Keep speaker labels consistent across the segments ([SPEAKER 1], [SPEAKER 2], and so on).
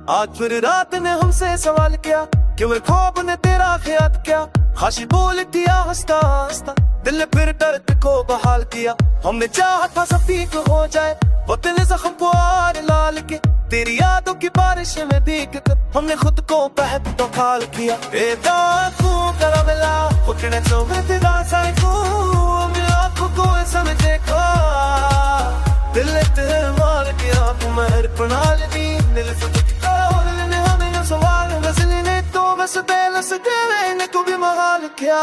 [SPEAKER 1] आज फिर रात ने हमसे सवाल किया कि वो ख्वाब ने तेरा ख्याल क्या। खाशी बोल दिया हंसता हंसता, दिल ने फिर दर्द को बहाल किया। हमने चाहा था सब ठीक हो जाए, वो दिल जख्म को आर लाल के। तेरी यादों की बारिश में भीग कर हमने खुद को बहत तो खाल किया। दिल तेरे मार किया महर प्रणाल दी दिल हमें सवाल ने तो बस बेलस तेरे को भी महाल किया।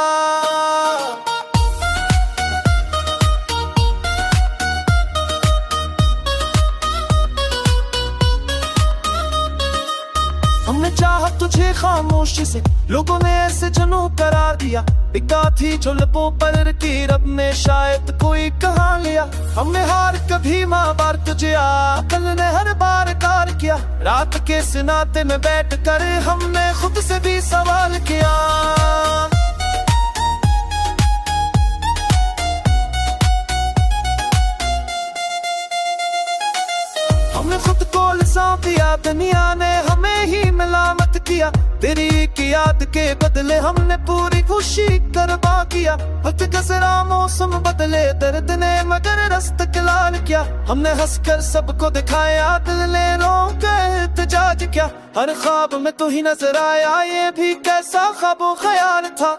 [SPEAKER 1] हमने चाहा तुझे खामोशी से, लोगों ने ऐसे जनू करार दिया। बिका थी जो लबों पर की रब ने शायद कोई कहा लिया। हमने हार कभी माँ बार तुझे कल ने हर बार कार किया। रात के सिनाते में बैठ कर हमने खुद से भी सवाल किया। हमने खुद को लिसान दिया, दुनिया ने हमें ही मलामत किया। तेरी की याद के बदले हमने पूरी खुशी करवा किया। वक्त गुजरा मौसम बदले दर्द ने मगर रस्त लाल किया। हमने हंसकर सबको दिखाया, दिल ने रोकर इत्तेजाज किया। हर ख्वाब में तू ही नजर आया, ये भी कैसा ख्वाबो ख्याल था।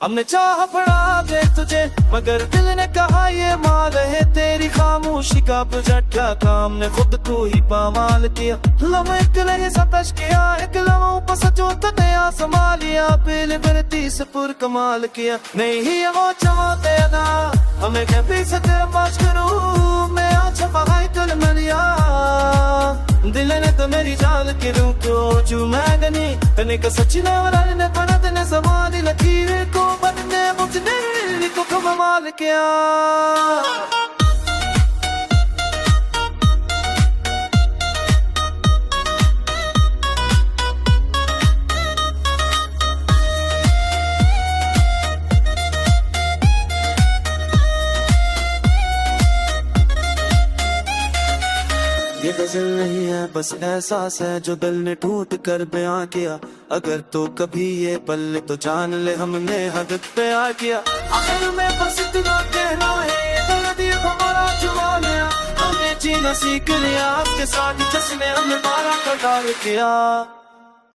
[SPEAKER 1] हमने चाहा पड़ा दे तुझे मगर दिल ने कहा ये माल है। तेरी खामोशी का बुझटा काम ने खुद को ही पामाल किया। लम्हे एक सतश किया, एक लम्हों पर सजो तनया संभालिया। पील बरती से पुर कमाल किया। नहीं ही वो चाहते ना हमें कभी सते पास करूँ मैं आज पहाई तुल मरिया। दिल ने तो मेरी जान की रूह को चुमैगनी तने का सच्ची ने वरान ने पढ़ा तने समाधि लकीर को बनने मुझने को कमाल किया। ये गजल नहीं है बस एहसास है जो दिल ने टूट कर बयां किया। अगर तो कभी ये पल तो जान ले हमने हद पे आ किया। आखिर में बस इतना कहना है ये दर्द ये हमारा जुआ लिया। हमने जीना सीख लिया, आपके साथ जिसने हमें मारा कटार किया।